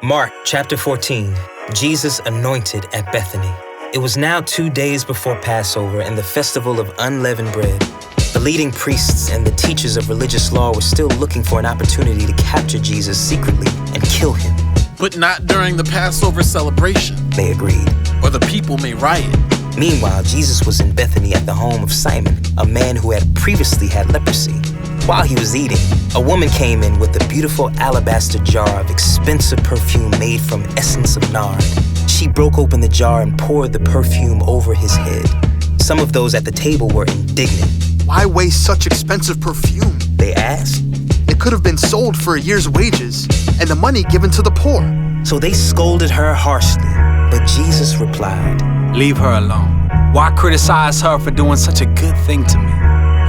Mark chapter 14, Jesus anointed at Bethany. It was now 2 days before Passover and the festival of unleavened bread. The leading priests and the teachers of religious law were still looking for an opportunity to capture Jesus secretly and kill him. But not during the Passover celebration, They agreed. or the people may riot. Meanwhile, Jesus was in Bethany at the home of Simon, a man who had previously had leprosy. While he was eating, a woman came in with a beautiful alabaster jar of expensive perfume made from essence of nard. She broke open the jar and poured the perfume over his head. Some of those at the table were indignant. Why waste such expensive perfume? They asked. It could have been sold for a year's wages and the money given to the poor. So they scolded her harshly, but Jesus replied, Leave her alone. Why criticize her for doing such a good thing to me?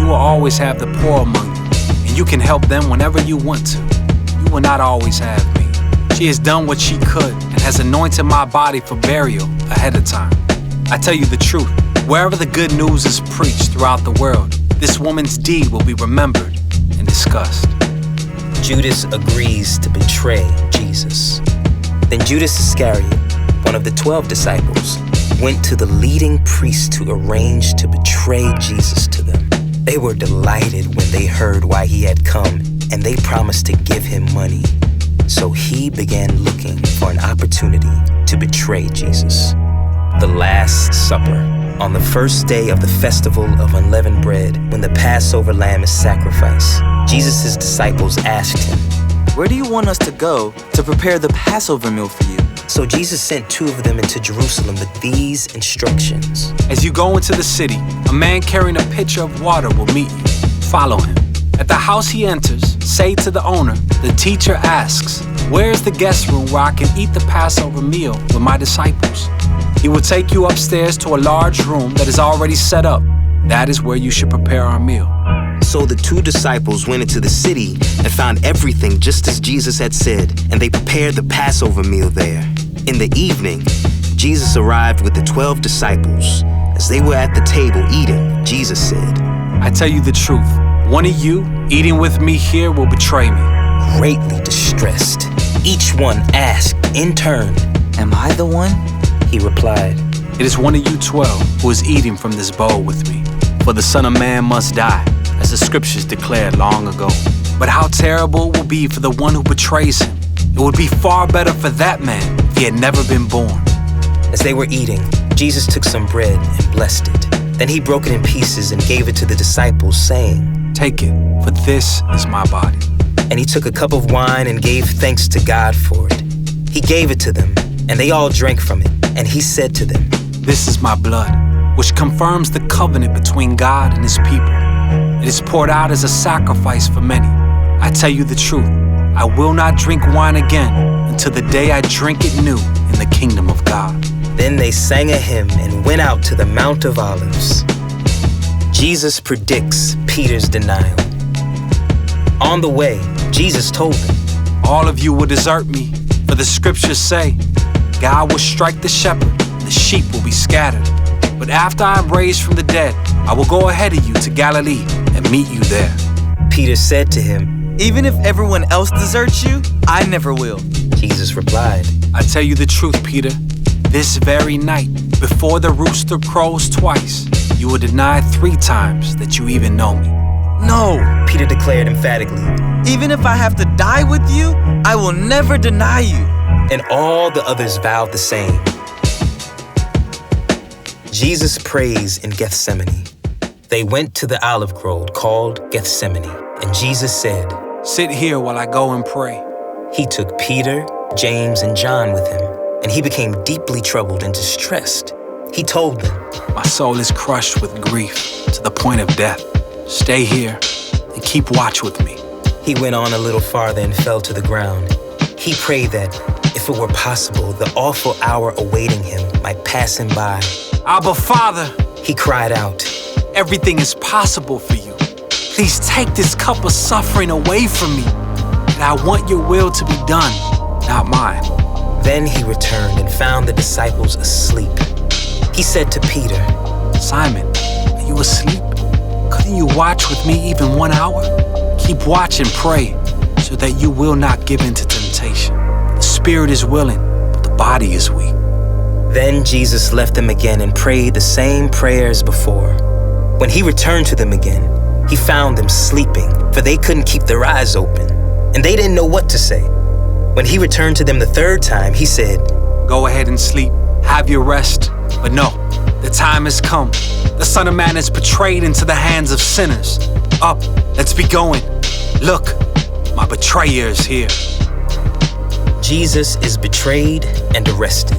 You will always have the poor among you, and you can help them whenever you want to. You will not always have me. She has done what she could and has anointed my body for burial ahead of time. I tell you the truth, wherever the good news is preached throughout the world, this woman's deed will be remembered and discussed. Judas agrees to betray Jesus. Then Judas Iscariot, one of the 12 disciples, went to the leading priests to arrange to betray Jesus to them. They were delighted when they heard why he had come, and they promised to give him money. So he began looking for an opportunity to betray Jesus. The Last Supper. On the first day of the festival of unleavened bread, when the Passover lamb is sacrificed, Jesus' disciples asked him, Where do you want us to go to prepare the Passover meal for you? So Jesus sent 2 of them into Jerusalem with these instructions. As you go into the city, a man carrying a pitcher of water will meet you. Follow him. At the house he enters, say to the owner, the teacher asks, Where is the guest room where I can eat the Passover meal with my disciples? He will take you upstairs to a large room that is already set up. That is where you should prepare our meal. So the 2 disciples went into the city and found everything just as Jesus had said, and they prepared the Passover meal there. In the evening, Jesus arrived with the 12 disciples. As they were at the table eating, Jesus said, I tell you the truth, one of you eating with me here will betray me. Greatly distressed, each one asked in turn, Am I the one? He replied, It is one of you 12 who is eating from this bowl with me. For the Son of Man must die, as the scriptures declared long ago. But how terrible it will be for the one who betrays him. It would be far better for that man if he had never been born. As they were eating, Jesus took some bread and blessed it. Then he broke it in pieces and gave it to the disciples, saying, Take it, for this is my body. And he took a cup of wine and gave thanks to God for it. He gave it to them, and they all drank from it. And he said to them, This is my blood, which confirms the covenant between God and his people. It is poured out as a sacrifice for many. I tell you the truth, I will not drink wine again until the day I drink it new in the kingdom of God. Then they sang a hymn and went out to the Mount of Olives. Jesus predicts Peter's denial. On the way, Jesus told them, All of you will desert me, for the scriptures say, God will strike the shepherd, and the sheep will be scattered. But after I am raised from the dead, I will go ahead of you to Galilee and meet you there. Peter said to him, Even if everyone else deserts you, I never will. Jesus replied, I tell you the truth, Peter. This very night, before the rooster crows twice, you will deny 3 times that you even know me. No, Peter declared emphatically, even if I have to die with you, I will never deny you. and all the others vowed the same. Jesus prays in Gethsemane. They went to the olive grove called Gethsemane, and Jesus said, Sit here while I go and pray. He took Peter, James, and John with him, and he became deeply troubled and distressed. He told them, My soul is crushed with grief to the point of death. Stay here and keep watch with me. He went on a little farther and fell to the ground. He prayed that, if it were possible, the awful hour awaiting him might pass him by. Abba, Father, He cried out, everything is possible for you. Please take this cup of suffering away from me. And I want your will to be done, not mine. Then he returned and found the disciples asleep. He said to Peter, Simon, are you asleep? Couldn't you watch with me even 1 hour? Keep watch and pray so that you will not give in to temptation. The spirit is willing, but the body is weak." Then Jesus left them again and prayed the same prayer as before. When he returned to them again, he found them sleeping, for they couldn't keep their eyes open, and they didn't know what to say. When he returned to them the third time, he said, "Go ahead and sleep, have your rest." But no, the time has come. The Son of Man is betrayed into the hands of sinners. Up, let's be going. Look, my betrayer is here. Jesus is betrayed and arrested.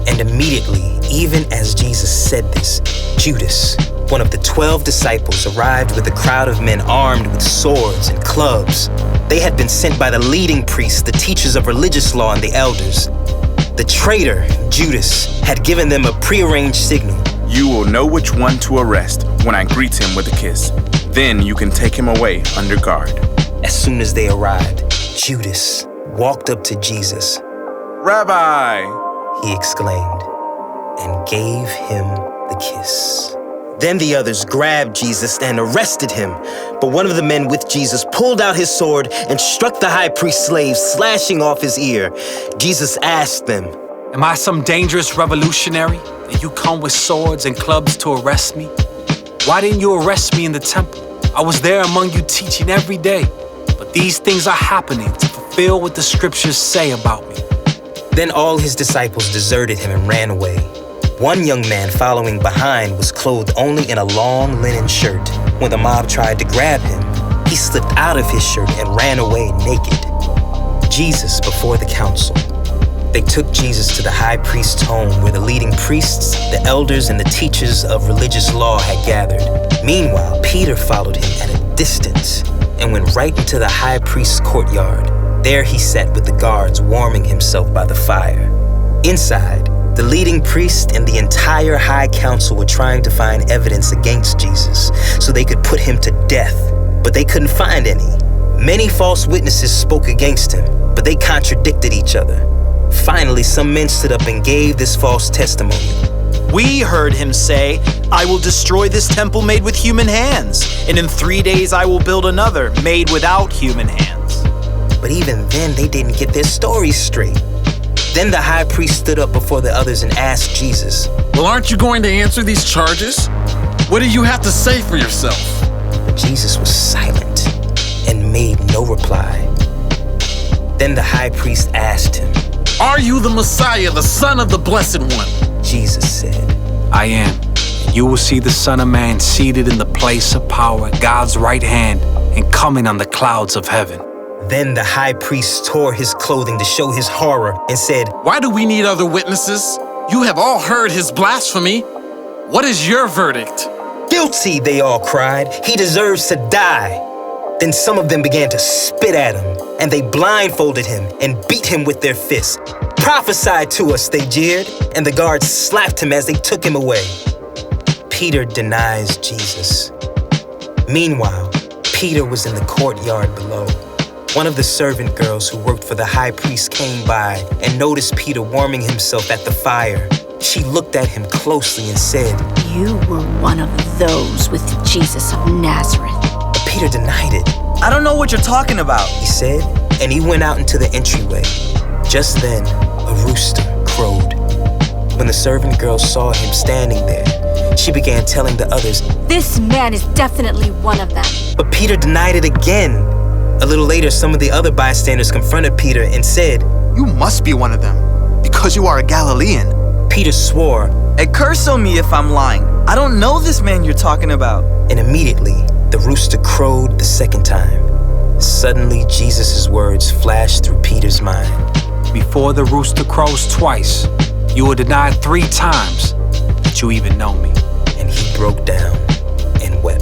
And immediately, even as Jesus said this, Judas, one of the 12 disciples, arrived with a crowd of men armed with swords and clubs. They had been sent by the leading priests, the teachers of religious law, and the elders. The traitor, Judas, had given them a prearranged signal. "You will know which one to arrest when I greet him with a kiss. Then you can take him away under guard." As soon as they arrived, Judas walked up to Jesus. "Rabbi!" he exclaimed, and gave him the kiss. Then the others grabbed Jesus and arrested him. But one of the men with Jesus pulled out his sword and struck the high priest's slave, slashing off his ear. Jesus asked them, Am I some dangerous revolutionary that you come with swords and clubs to arrest me? Why didn't you arrest me in the temple? I was there among you teaching every day. But these things are happening to fulfill what the scriptures say about me. Then all his disciples deserted him and ran away. One young man following behind was clothed only in a long linen shirt. When the mob tried to grab him, he slipped out of his shirt and ran away naked. Jesus before the council. They took Jesus to the high priest's home where the leading priests, the elders, and the teachers of religious law had gathered. Meanwhile, Peter followed him at a distance and went right into the high priest's courtyard. There he sat with the guards, warming himself by the fire. Inside, the leading priest and the entire high council were trying to find evidence against Jesus so they could put him to death, but they couldn't find any. Many false witnesses spoke against him, but they contradicted each other. Finally, some men stood up and gave this false testimony. We heard him say, I will destroy this temple made with human hands, and in 3 days I will build another made without human hands. But even then, they didn't get their stories straight. Then the high priest stood up before the others and asked Jesus, Well, aren't you going to answer these charges? What do you have to say for yourself? But Jesus was silent and made no reply. Then the high priest asked him, Are you the Messiah, the Son of the Blessed One? Jesus said, I am. You will see the Son of Man seated in the place of power at God's right hand and coming on the clouds of heaven. Then the high priest tore his clothing to show his horror and said, Why do we need other witnesses? You have all heard his blasphemy. What is your verdict? Guilty, they all cried. He deserves to die. Then some of them began to spit at him, and they blindfolded him and beat him with their fists. Prophesy to us, they jeered, and the guards slapped him as they took him away. Peter denies Jesus. Meanwhile, Peter was in the courtyard below. One of the servant girls who worked for the high priest came by and noticed Peter warming himself at the fire. She looked at him closely and said, You were one of those with Jesus of Nazareth. But Peter denied it. I don't know what you're talking about, He said, and he went out into the entryway. Just then, a rooster crowed. When the servant girl saw him standing there, she began telling the others, This man is definitely one of them. but Peter denied it again. A little later, some of the other bystanders confronted Peter and said, You must be one of them, because you are a Galilean. Peter swore, A curse on me if I'm lying. I don't know this man you're talking about. and immediately the rooster crowed the second time. Suddenly, Jesus' words flashed through Peter's mind. Before the rooster crows twice, you will deny 3 times that you even know me. And he broke down and wept.